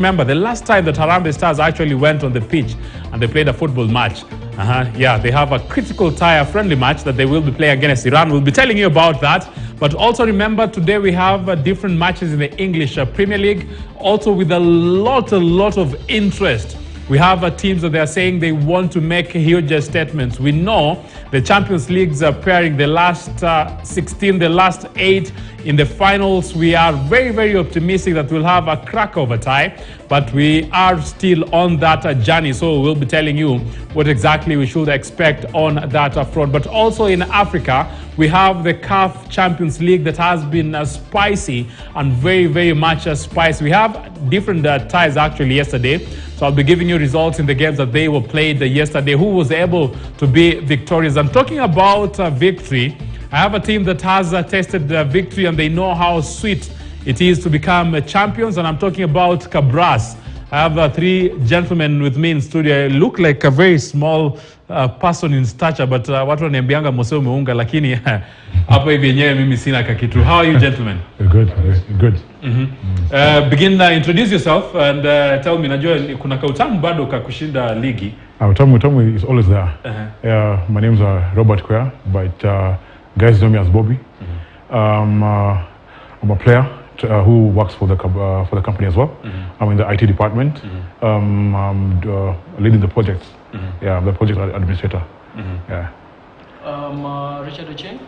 Remember, the last time that Harambe Stars actually went on the pitch and they played a football match, yeah, they have a critical tie, a friendly match that they will be playing against Iran. We'll be telling you about that. But also remember, today we have different matches in the English Premier League, also with a lot of interest. We have teams that they are saying they want to make huge statements. We know the Champions League's pairing, the last 16, the last 8 in the finals. We are very optimistic that we'll have a crack of a tie, but we are still on that journey. So we'll be telling you what exactly we should expect on that front. But also in Africa, we have the CAF Champions League that has been spicy and very much spicy. We have different ties actually yesterday. So I'll be giving you results in the games that they were played yesterday. Who was able to be victorious? I'm talking about victory. I have a team that has tasted victory and they know how sweet it is to become champions. And I'm talking about Kabras. I have 3 gentlemen with me in studio. I look like a very small person in stature, but watu wananiambianga mose umeunga, lakini hapa hivi yenyewe mimi sina kakitu. How are you, gentlemen? Good. Begin, introduce yourself and tell me, najua kuna kautamu bado kakushinda ligi. Utamu is always there. My name is Robert Kwea, but guys know me as Bobby. I'm a player who works for the company as well. I'm in the IT department. I'm leading the projects. Yeah, I'm the project administrator. Yeah. Richard Ucheng,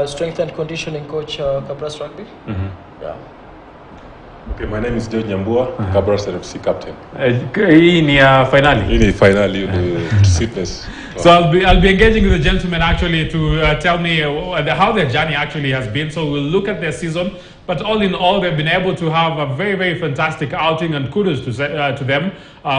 strength and conditioning coach, Kabras Rugby. Yeah. Okay, my name is George Nyambua, Kabras FC captain. Hii ni finali. Hii ni finali, sweetness. So I'll be engaging with the gentlemen actually to tell me how their journey actually has been. So we'll look at their season, but all in all, they've been able to have a very fantastic outing, and kudos to them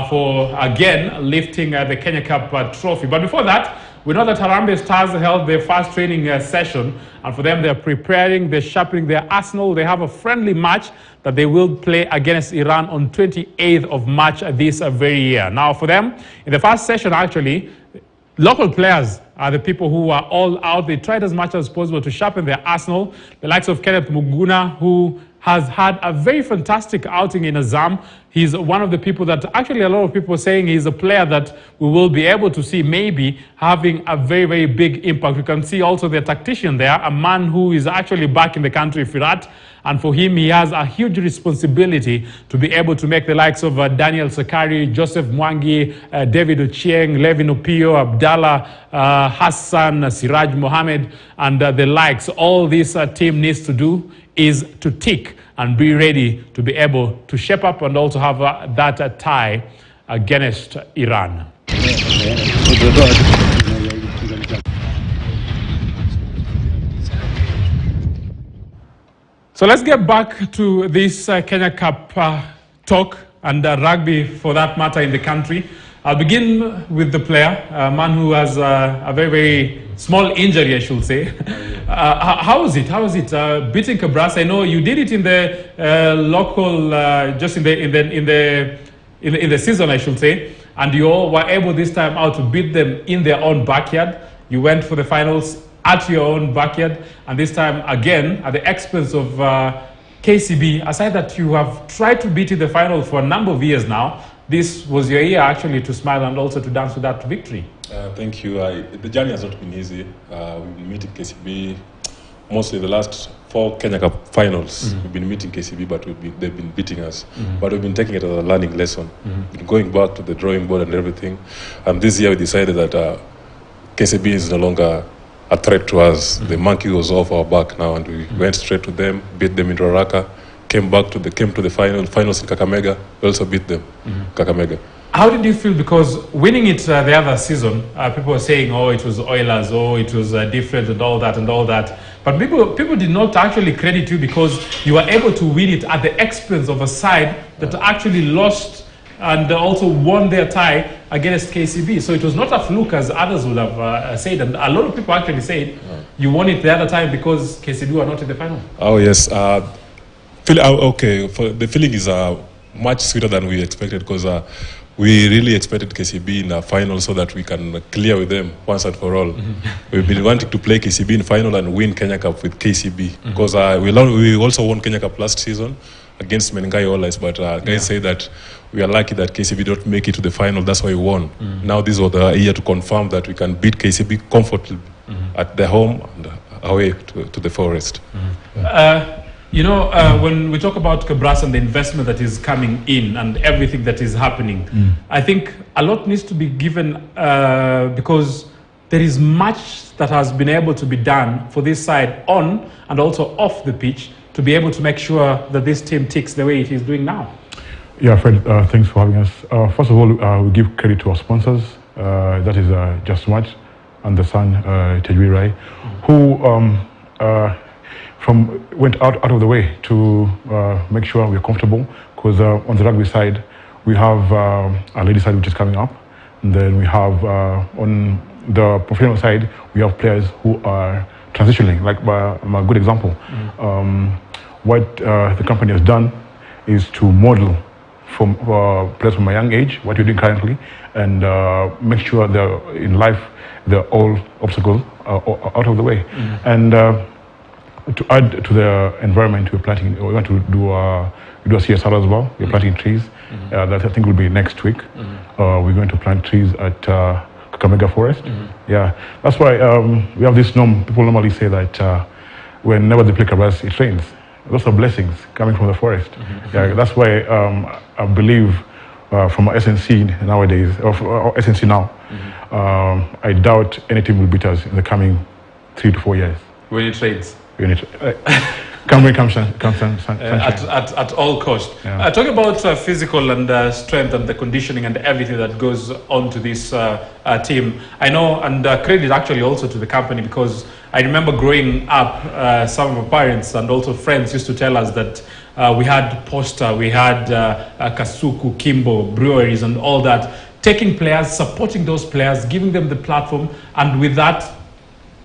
for again lifting the Kenya Cup trophy. But before that, we know that Harambe Stars held their first training session, and for them, they're preparing, they're sharpening their arsenal. They have a friendly match that they will play against Iran on 28th of March this very year. Now, for them, in the first session, actually, local players are the people who are all out. They tried as much as possible to sharpen their arsenal. The likes of Kenneth Muguna, who has had a very fantastic outing in Azam. He's one of the people that actually a lot of people are saying he's a player that we will be able to see maybe having a very big impact. We can see also the tactician there, a man who is actually back in the country, Firat. And for him, he has a huge responsibility to be able to make the likes of Daniel Sakari, Joseph Mwangi, David Ochieng, Levin Opio, Abdallah Hassan, Siraj Mohammed, and the likes. All this team needs to do is to tick and be ready to be able to shape up and also have that tie against Iran. So let's get back to this Kenya Cup talk and rugby for that matter in the country. I'll begin with the player, a man who has a very small injury, I should say. How was it? Beating Kabras? I know you did it in the local, just in the season, I should say, and you all were able this time out to beat them in their own backyard. You went for the finals at your own backyard, and this time again at the expense of KCB. Aside that you have tried to beat in the final for a number of years now, this was your year actually to smile and also to dance with that victory. Thank you. The journey has not been easy. We've been meeting KCB mostly the last 4 Kenya Cup finals. We've been meeting KCB, but they've been beating us. But we've been taking it as a learning lesson. Been going back to the drawing board and everything. And this year we decided that KCB is no longer a threat to us. The monkey was off our back now, and we went straight to them, beat them in Roraka, came to the finals in Kakamega. We also beat them, Kakamega. How did you feel? Because winning it the other season, people were saying, oh, it was Oilers, oh, it was different and all that. But people did not actually credit you because you were able to win it at the expense of a side that actually lost and also won their tie against KCB. So it was not a fluke as others would have said. And a lot of people actually said you won it the other time because KCB were not in the final. Oh, yes. Okay, the feeling is much sweeter than we expected because we really expected KCB in a final so that we can clear with them once and for all. We've been wanting to play KCB in final and win Kenya Cup with KCB because we also won Kenya Cup last season. against Menengai Oilers, but guys say that we are lucky that KCB don't make it to the final. That's why we won. Now this was the year to confirm that we can beat KCB comfortably at the home and away to the Forest. You know, when we talk about Kabras and the investment that is coming in and everything that is happening, I think a lot needs to be given because there is much that has been able to be done for this side on and also off the pitch to be able to make sure that this team ticks the way it is doing now. Yeah, Fred, thanks for having us. First of all, we give credit to our sponsors. That is Just Smart and the Sun, Tejwi Rai, who went out of the way to make sure we're comfortable. Because on the rugby side, we have a ladies side which is coming up, and then we have on the professional side we have players who are transitioning. Like a good example, what the company has done is to model from players from a young age what we're doing currently, and make sure that in life they're all obstacles out of the way. And to add to the environment, we're planting. We want to do a CSR as well. We're planting trees. That I think will be next week. We're going to plant trees at Kakamega Forest. Yeah, that's why we have this norm. People normally say that whenever they play Kabras, it rains. Lots of blessings coming from the forest. Yeah, that's why I believe from our SNC nowadays, or SNC now, I doubt any team will beat us in the coming 3 to 4 years. When it rains. At all cost. Yeah. Talking about physical and strength and the conditioning and everything that goes on to this team, I know, and credit actually also to the company, because I remember growing up, some of my parents and also friends used to tell us that we had Posta, we had Kasuku, Kimbo, breweries and all that, taking players, supporting those players, giving them the platform, and with that,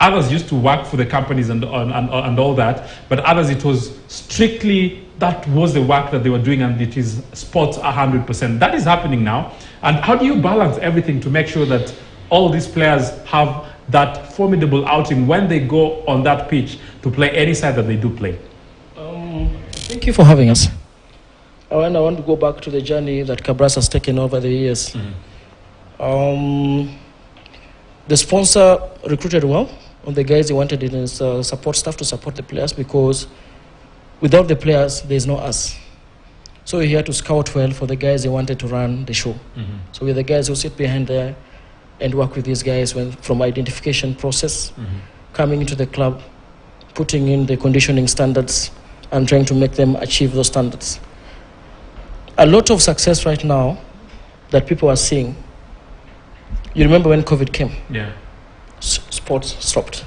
others used to work for the companies and all that, but others, it was strictly, that was the work that they were doing, and it is sports 100%. That is happening now. And how do you balance everything to make sure that all these players have that formidable outing when they go on that pitch to play any side that they do play? Thank you for having us. I want to go back to the journey that Kabras has taken over the years. The sponsor recruited well on the guys he wanted in his support staff to support the players, because without the players, there's no us. So he had to scout well for the guys he wanted to run the show. So we're the guys who sit behind there and work with these guys from identification process, coming into the club, putting in the conditioning standards, and trying to make them achieve those standards. A lot of success right now that people are seeing. You remember when COVID came? Yeah. Sports stopped.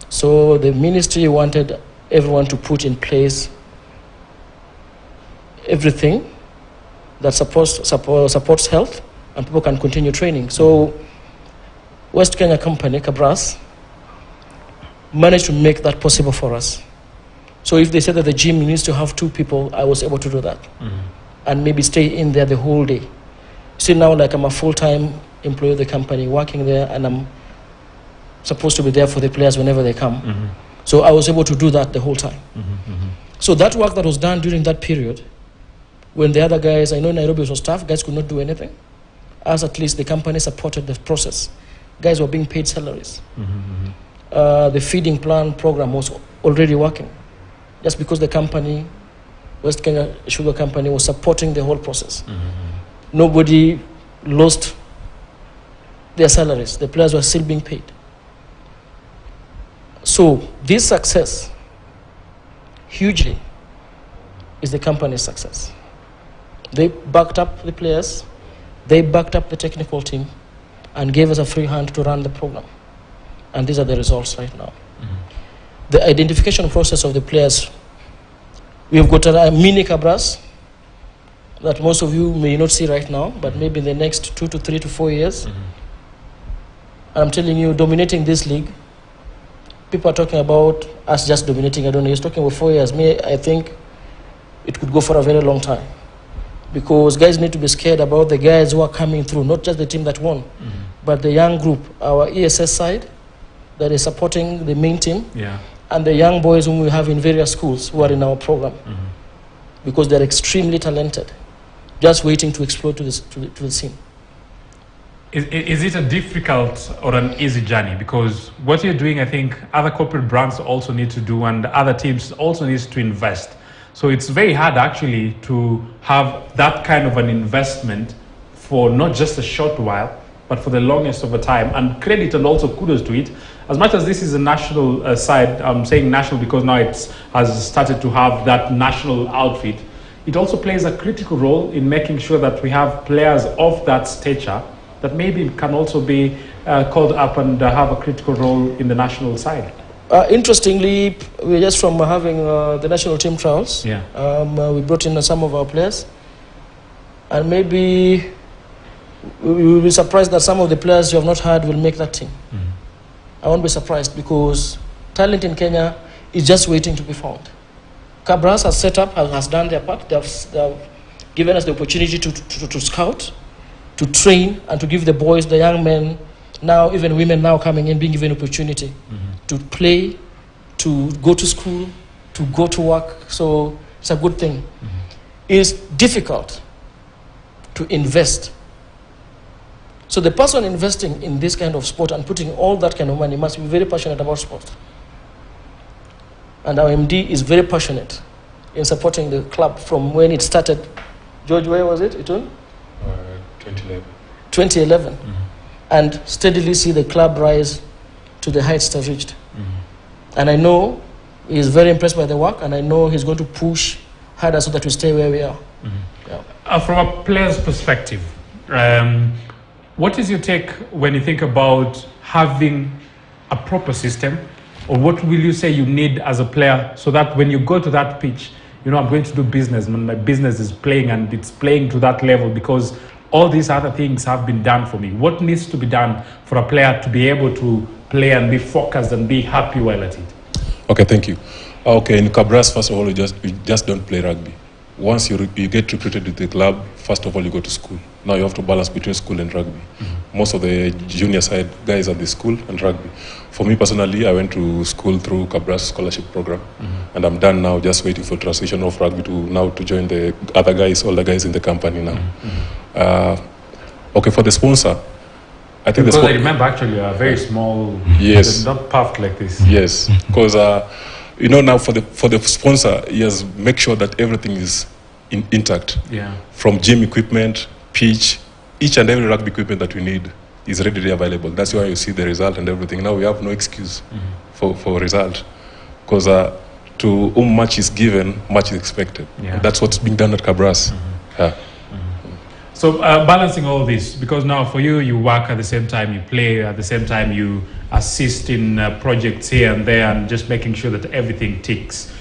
So the ministry wanted everyone to put in place everything that supports health, and people can continue training. So West Kenya company, Kabras, managed to make that possible for us. So if they said that the gym needs to have 2 people, I was able to do that. And maybe stay in there the whole day. See, now like I'm a full-time employee of the company working there, and I'm supposed to be there for the players whenever they come. So I was able to do that the whole time. So that work that was done during that period, when the other guys, I know Nairobi was tough, guys could not do anything. As at least the company supported the process. Guys were being paid salaries. The feeding plan program was already working, just because the company, West Kenya Sugar Company, was supporting the whole process. Nobody lost their salaries. The players were still being paid. So this success, hugely, is the company's success. They backed up the players, they backed up the technical team, and gave us a free hand to run the program. And these are the results right now. The identification process of the players, we have got a mini Kabras that most of you may not see right now, but maybe in the next 2 to 3 to 4 years. And I'm telling you, dominating this league, people are talking about us just dominating. I don't know, he's talking about 4 years. Me, I think it could go for a very long time. Because guys need to be scared about the guys who are coming through, not just the team that won, but the young group, our ESS side, that is supporting the main team, and the young boys whom we have in various schools who are in our program. because they're extremely talented, just waiting to explode to the scene. Is it a difficult or an easy journey? Because what you're doing, I think other corporate brands also need to do, and other teams also need to invest. So it's very hard actually to have that kind of an investment for not just a short while, but for the longest of a time. And credit and also kudos to it. As much as this is a national side, I'm saying national because now it has started to have that national outfit. It also plays a critical role in making sure that we have players of that stature that maybe can also be called up and have a critical role in the national side. Interestingly, we're just from having the national team trials. Yeah. We brought in some of our players, and maybe we will be surprised that some of the players you have not had will make that team. I won't be surprised because talent in Kenya is just waiting to be found. Kabras has set up, has done their part. They have given us the opportunity to scout, to train, and to give the boys, the young men, now even women now coming in, being given opportunity to play, to go to school, to go to work. So it's a good thing. It's difficult to invest. So the person investing in this kind of sport and putting all that kind of money must be very passionate about sport. And our MD is very passionate in supporting the club from when it started. George, where was it? 2011. 2011. And steadily see the club rise to the heights it has reached. And I know he is very impressed by the work, and I know he's going to push harder so that we stay where we are. Yeah. From a player's perspective, what is your take when you think about having a proper system, or what will you say you need as a player so that when you go to that pitch, you know, I'm going to do business, my business is playing and it's playing to that level because all these other things have been done for me. What needs to be done for a player to be able to play and be focused and be happy while at it? Okay, thank you. Okay, in Kabras, first of all, you just don't play rugby. Once you get recruited to the club, first of all, you go to school. Now you have to balance between school and rugby. Most of the junior side guys are the school and rugby. For me personally, I went to school through Kabras scholarship program, and I'm done now, just waiting for transition of rugby to join the other guys, all the guys in the company now. Okay, for the sponsor, I think because I remember actually a very small, yes, not puffed like this. Yes, because you know, now for the sponsor, he has make sure that everything is intact. Yeah. From gym equipment, pitch, each and every rugby equipment that we need is readily available. That's why you see the result and everything. Now we have no excuse for result, because to whom much is given, much is expected. Yeah. That's what's being done at Kabras. Yeah. So balancing all this, because now for you, you work at the same time, you play at the same time, you assist in projects here and there, and just making sure that everything ticks.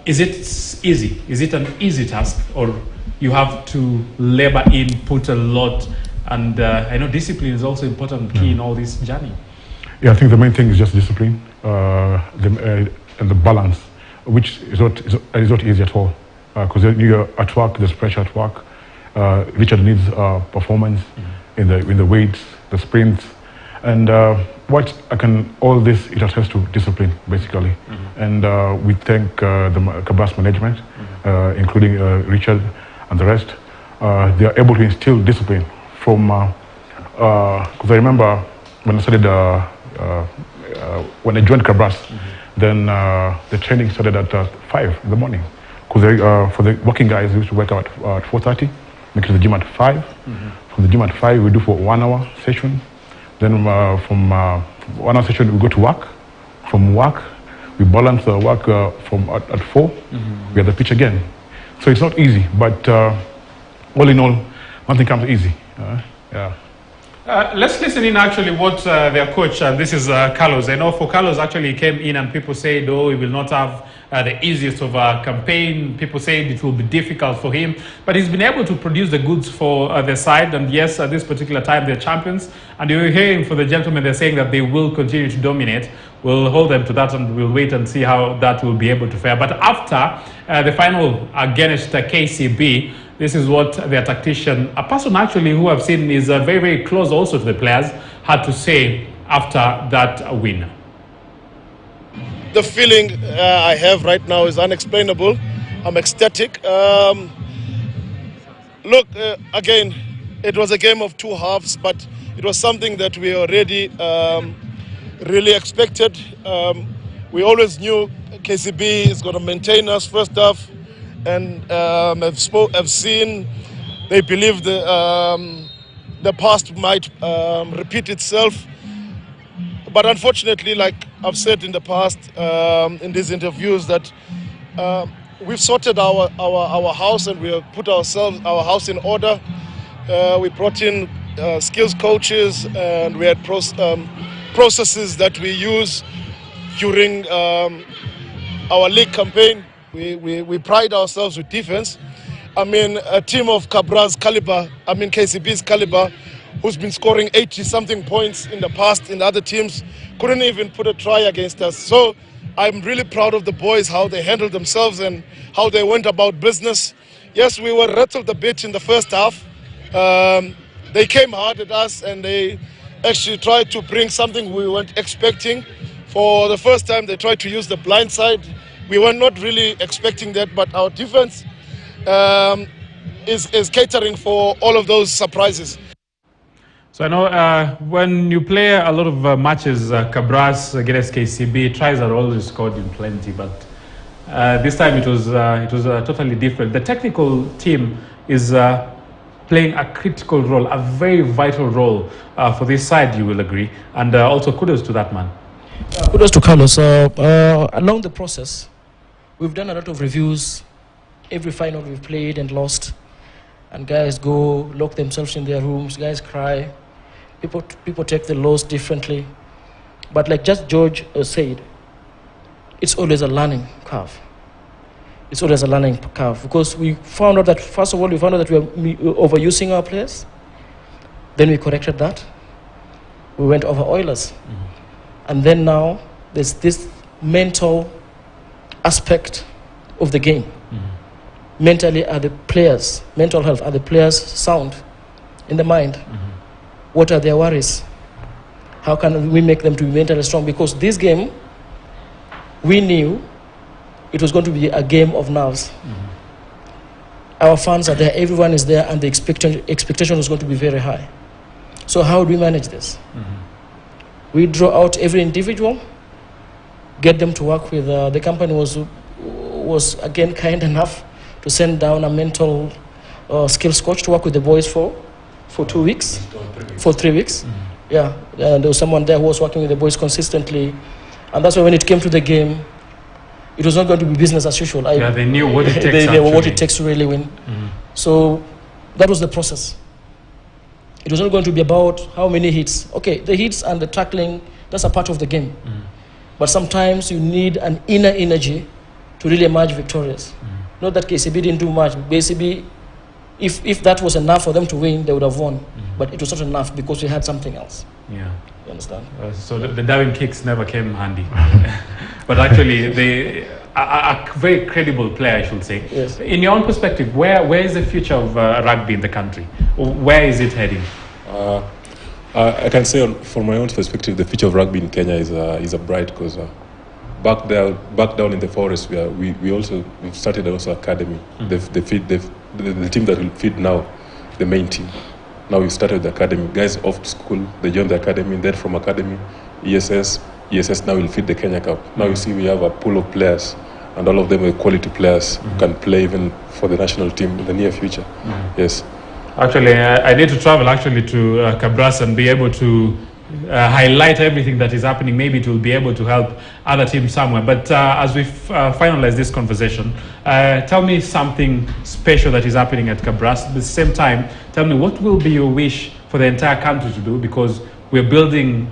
Is it easy? Is it an easy task, or you have to labor in, put a lot, and I know discipline is also important key in all this journey. Yeah, I think the main thing is just discipline and the balance, which is not easy at all, because you're at work, there's pressure at work. Richard needs performance in the weights, the sprints, and all this it attests to discipline basically. And we thank the Kabras management, including Richard and the rest. They are able to instill discipline from. Because I remember when I started, when I joined Kabras, then the training started at 5 in the morning. Because for the working guys, we used to wake up at 4:30. Make it to the gym at 5. From the gym at 5, we do for 1 hour session. Then from 1 hour session, we go to work. From work, we balance the work from at 4. We at the pitch again. So it's not easy, but all in all, nothing comes easy. Yeah. Let's listen in actually what their coach, this is Carlos. I know for Carlos actually he came in and people said, oh, he will not have the easiest of a campaign. People said it will be difficult for him, but he's been able to produce the goods for their side. And yes, at this particular time, they're champions. And you're hearing for the gentlemen, they're saying that they will continue to dominate. We'll hold them to that and we'll wait and see how that will be able to fare. But after the final against KCB, this is what their tactician, a person actually who I've seen is very, very close also to the players, had to say after that win. The feeling I have right now is unexplainable. I'm ecstatic. Look, again, it was a game of two halves, but it was something that we already really expected. We always knew KCB is going to maintain us first half, and I've seen they believe the past might repeat itself. But unfortunately, like I've said in the past in these interviews, that we've sorted our house and we have put our house in order. We brought in skills coaches, and we had processes that we use during our league campaign. We pride ourselves with defense. I mean, a team of Kabras caliber, KCB's caliber, who's been scoring 80-something points in the past in other teams, couldn't even put a try against us. So I'm really proud of the boys, how they handled themselves and how they went about business. Yes, we were rattled a bit in the first half. They came hard at us and they actually tried to bring something we weren't expecting. For the first time, they tried to use the blind side. We were not really expecting that, but our defense is catering for all of those surprises. So I know when you play a lot of matches, Kabras against KCB, tries are always scored in plenty, but this time it was totally different. The technical team is playing a critical role, a very vital role for this side, you will agree, and also kudos to that man. Kudos to Carlos. Along the process, we've done a lot of reviews. Every final we've played and lost, and guys go lock themselves in their rooms, guys cry. People take the loss differently, but like just George said, it's always a learning curve. It's always a learning curve, because we found out that, first of all, we found out that we were overusing our players. Then we corrected that. We went over Oilers. And then now there's this mental aspect of the game. Mentally, are the players, mental health, are the players sound in the mind? What are their worries? How can we make them to be mentally strong? Because this game, we knew it was going to be a game of nerves. Our fans are there, everyone is there, and the expectation was going to be very high. So how do we manage this? We draw out every individual, get them to work with, the company was again kind enough to send down a mental skills coach to work with the boys for 2 weeks, for 3 weeks. Yeah, there was someone there who was working with the boys consistently, and that's why when it came to the game, it was not going to be business as usual. They knew what it takes. They knew what it takes to really win. So that was the process. It was not going to be about how many hits. Okay, the hits and the tackling, that's a part of the game. But sometimes you need an inner energy to really emerge victorious. Not that KCB didn't do much. KCB, if that was enough for them to win, they would have won. But it was not enough because we had something else. Yeah. You understand? So the diving kicks never came handy. But actually, they a very credible player, I should say. Yes. In your own perspective, where is the future of rugby in the country? Where is it heading? I can say, from my own perspective, the future of rugby in Kenya is a bright, because back down in the forest, we've started also academy. The team that will feed now, the main team. Now we started the academy. Guys off school, they joined the academy. Then from academy, ESS now will feed the Kenya Cup. Now you see we have a pool of players, and all of them are quality players who can play even for the national team in the near future. Yes. Actually, I need to travel to Kabras and be able to highlight everything that is happening. Maybe it will be able to help other teams somewhere. But as we finalize this conversation, tell me something special that is happening at Kabras. At the same time, tell me what will be your wish for the entire country to do, because we're building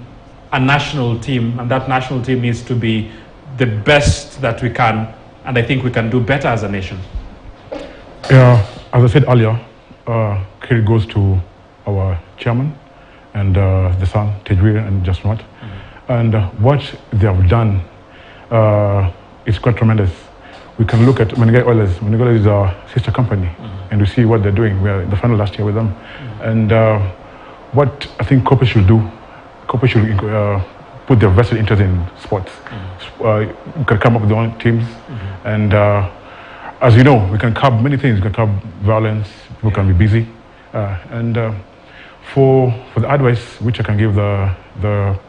a national team, and that national team needs to be the best that we can, and I think we can do better as a nation. Yeah, as I said earlier, credit goes to our chairman and the son, Tejwir and Jasmat. And what they have done is quite tremendous. We can look at Menengai Oilers. Menengai Oilers is our sister company, and we see what they're doing. We were in the final last year with them. And what I think corporate should do, corporate should put their vested interest in sports. We can come up with their own teams, and as you know, we can curb many things. We can curb violence. People can be busy, and for the advice which I can give the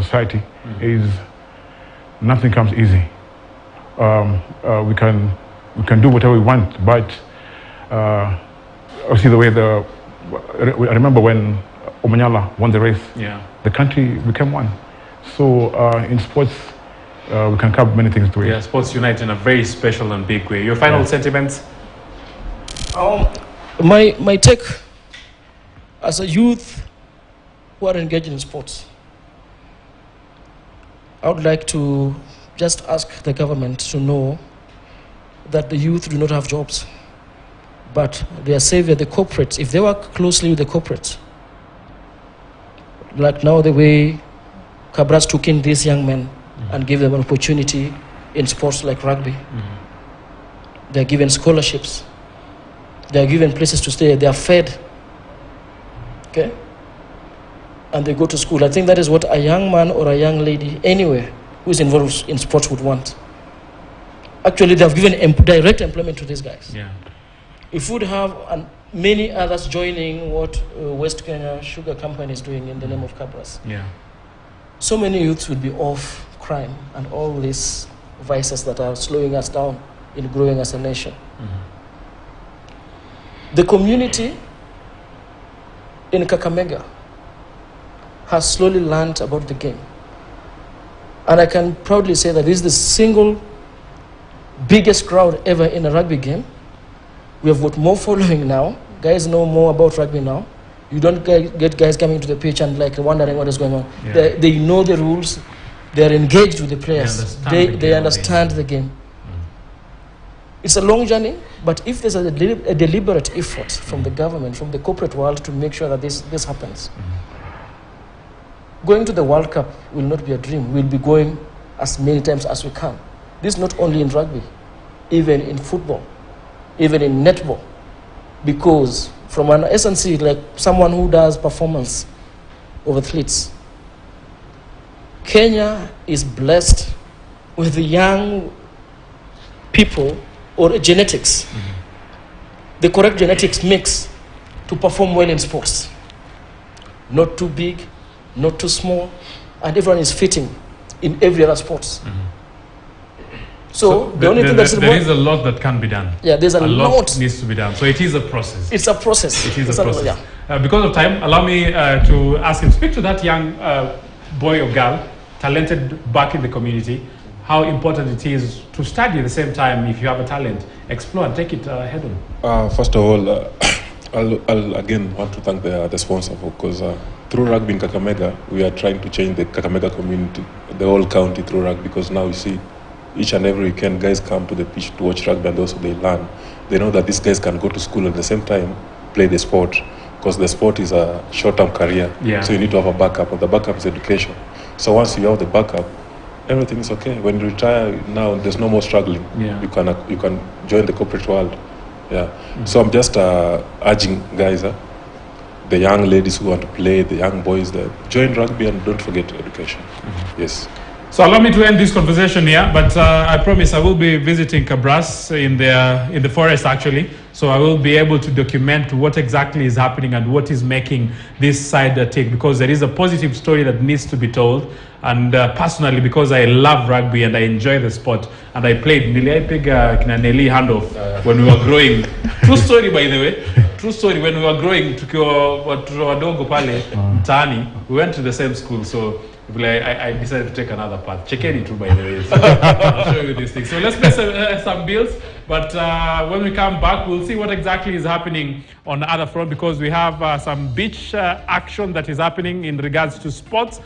society is nothing comes easy. We can do whatever we want, but obviously the way I remember when Omanyala won the race, the country became one. So in sports, we can curb many things to it. Yeah, sports unite in a very special and big way. Your final sentiments? My take as a youth who are engaged in sports, I would like to just ask the government to know that the youth do not have jobs, but their savior, the corporates, if they work closely with the corporates, like now the way Kabras took in these young men and gave them an opportunity in sports like rugby. They are given scholarships. They are given places to stay. They are fed. Okay? And they go to school. I think that is what a young man or a young lady anywhere who is involved in sports would want. Actually, they have given direct employment to these guys. Yeah. If we would have many others joining what West Kenya Sugar Company is doing in the name of Kabras, so many youths would be off crime and all these vices that are slowing us down in growing as a nation. The community in Kakamega has slowly learned about the game. And I can proudly say that this is the single biggest crowd ever in a rugby game. We have got more following now. Guys know more about rugby now. You don't get guys coming to the pitch and like wondering what is going on. They know the rules. They are engaged with the players. They understand the game. It's a long journey, but if there's a deliberate effort from the government, from the corporate world to make sure that this happens, going to the World Cup will not be a dream. We'll be going as many times as we can. This is not only in rugby, even in football, even in netball, because from an SNC, like someone who does performance of athletes, Kenya is blessed with the young people or genetics, the correct genetics mix to perform well in sports. Not too big, not too small, and everyone is fitting in every other sports. So the only thing that's there is a lot that can be done. Yeah, there's a lot needs to be done. So it is a process. It's a process. It is a process. Because of time, allow me to ask him, speak to that young boy or girl, talented back in the community, how important it is to study at the same time. If you have a talent, explore and take it head on. First of all, I'll again want to thank the sponsor, because through rugby in Kakamega, we are trying to change the Kakamega community, the whole county through rugby, because now you see each and every weekend guys come to the pitch to watch rugby, and also they learn. They know that these guys can go to school and at the same time play the sport, because the sport is a short-term career. So you need to have a backup, and the backup is education. So once you have the backup, everything is okay. When you retire now, there's no more struggling. You can join the corporate world. So I'm just urging guys, the young ladies who want to play, the young boys, join rugby and don't forget education. Yes. So allow me to end this conversation here, but I promise I will be visiting Kabras in the forest actually. So I will be able to document what exactly is happening and what is making this side tick, because there is a positive story that needs to be told. And personally, because I love rugby and I enjoy the sport, and I played Nelly handoff when we were growing. True story, by the way. True story. When we were growing, we went to the same school. So I decided to take another path. Check it too, by the way. So I'll show you these things. So let's pay some bills. But when we come back, we'll see what exactly is happening on the other front, because we have some beach action that is happening in regards to sports.